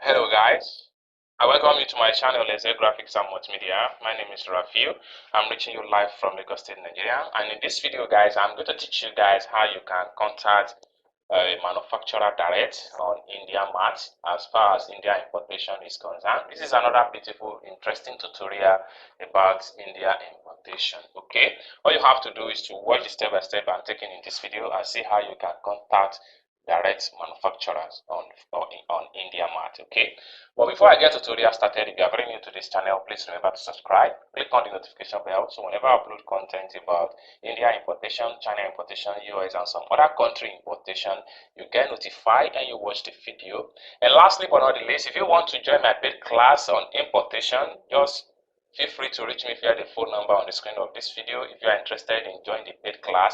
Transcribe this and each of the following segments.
Hello guys, I welcome you to my channel Let's Say Graphics and Multimedia. My name is Rafiu. I'm reaching you live from Lagos State, Nigeria. And in this video guys, I'm going to teach you guys how you can contact a manufacturer direct on indiamart as far as India importation is concerned. This is another beautiful, interesting tutorial about India importation. Okay, all you have to do is to watch the step-by-step I'm taking in this video and see how you can contact direct manufacturers on indiamart. Okay, but before I get tutorial started, if you are very new to this channel, please remember to subscribe, click on the notification bell, so whenever I upload content about India importation, China importation, US and some other country importation, you get notified and you watch the video. And lastly but not the least, if you want to join my paid class on importation, just feel free to reach me via the phone number on the screen of this video. If you are interested in joining the paid class,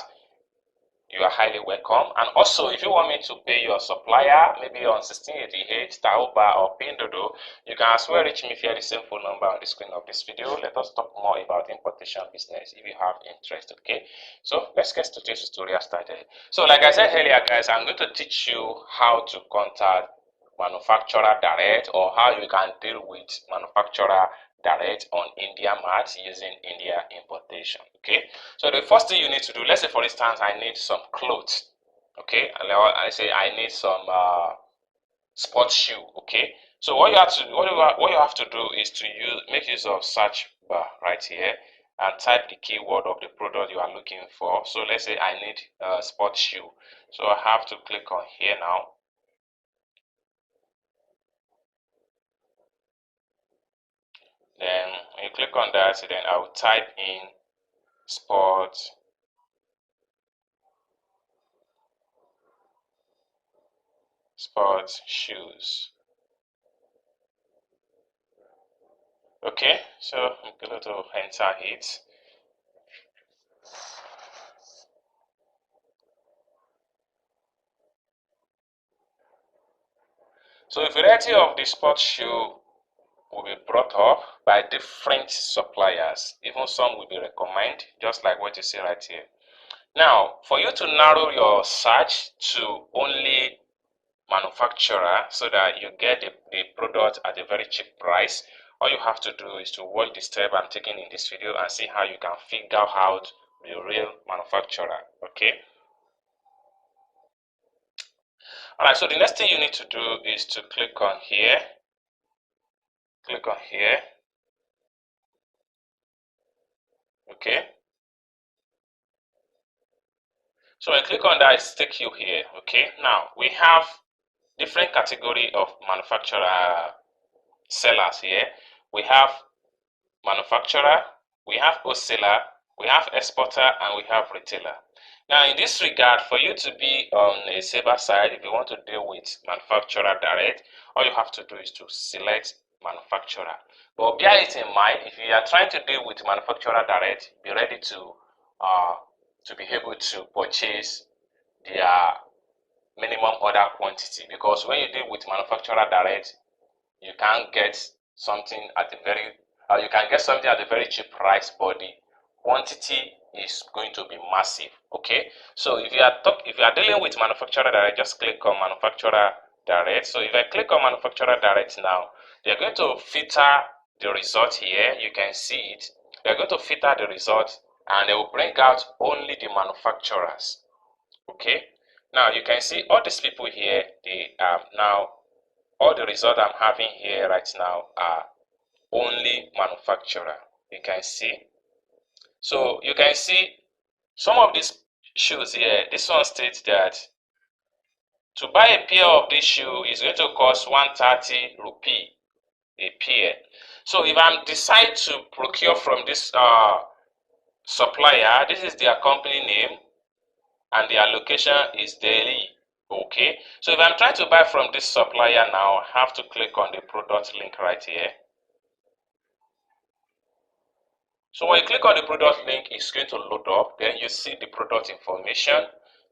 you are highly welcome. And also, if you want me to pay your supplier, maybe on 1688, Taoba or Pinduoduo, you can as well reach me via the same phone number on the screen of this video. Let us talk more about importation business if you have interest. Okay, so let's get today's tutorial started. So like I said earlier guys, I'm going to teach you how to contact manufacturer direct, or how you can deal with manufacturer direct on indiamart using India importation. Okay, so the first thing you need to do, let's say for instance I need some clothes. Okay, and I say I need some sports shoe. Okay, so what you have to do is to make use of search bar right here and type the keyword of the product you are looking for. So let's say I need sports shoe, so I have to click on here now. Then when you click on that, then I will type in sports shoes. Okay, so I'm going to enter it. So a variety of the sports shoe will be brought up by different suppliers. Even some will be recommended, just like what you see right here. Now, for you to narrow your search to only manufacturer so that you get the product at a very cheap price, all you have to do is to watch the step I'm taking in this video and see how you can figure out the real manufacturer. Okay. Alright, so the next thing you need to do is to click on here. Click on here. Okay. So when you click on that, it's take you here. Okay. Now we have different category of manufacturer sellers here. We have manufacturer, we have wholesaler, we have exporter, and we have retailer. Now in this regard, for you to be on a safer side, if you want to deal with manufacturer direct, all you have to do is to select manufacturer. But bear it in mind, if you are trying to deal with manufacturer direct, be ready to be able to purchase their minimum order quantity, because when you deal with manufacturer direct, you can get something at a very cheap price, but the quantity is going to be massive. Okay, so if you are dealing with manufacturer direct, just click on manufacturer direct. So if I click on manufacturer direct now, they're going to filter the result here. You can see it. They're going to filter the result and they will bring out only the manufacturers. Okay, now you can see all these people here, they now all the results I'm having here right now are only manufacturer. You can see. So you can see some of these shoes here. This one states that to buy a pair of this shoe is going to cost 130 rupee a pair. So if I decide to procure from this supplier, this is their company name and their location is Delhi. Okay, so if I'm trying to buy from this supplier now, I have to click on the product link right here. So when you click on the product link, it's going to load up. Then you see the product information,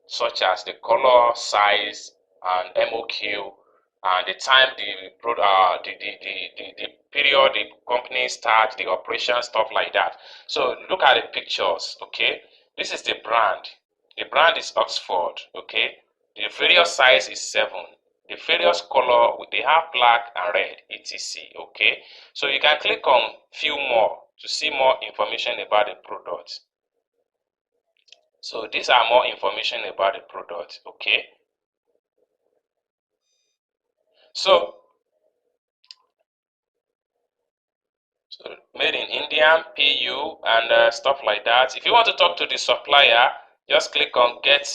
such as the color, size, and MOQ, and the time the period the company starts the operation, stuff like that. So look at the pictures. Okay, this is the brand. The brand is Oxford. Okay, the various size is 7. the various color, they have black and red, etc. Okay, so you can click on view more to see more information about the product. So these are more information about the product. Okay, so made in India, PU, and stuff like that. If you want to talk to the supplier, just click on get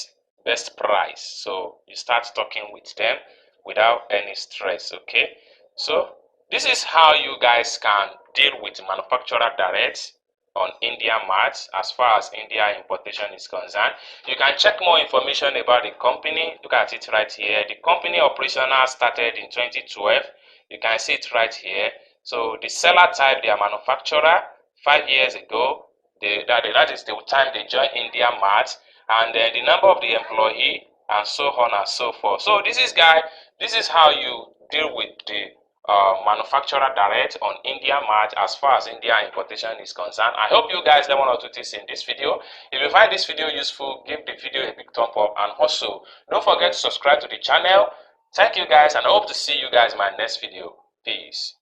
best price. So you start talking with them without any stress. Okay, so this is how you guys can deal with manufacturer direct on indiamart as far as India importation is concerned. You can check more information about the company. Look at it right here. The company operational started in 2012. You can see it right here. So the seller type, they are manufacturer 5 years ago. That is the time they joined indiamart, and then the number of the employee, and so on and so forth. So this is how you deal with the manufacturer direct on indiamart as far as India importation is concerned. I hope you guys learn one or two things in this video. If you find this video useful, give the video a big thumb up, and also don't forget to subscribe to the channel. Thank you guys, and I hope to see you guys in my next video. Peace.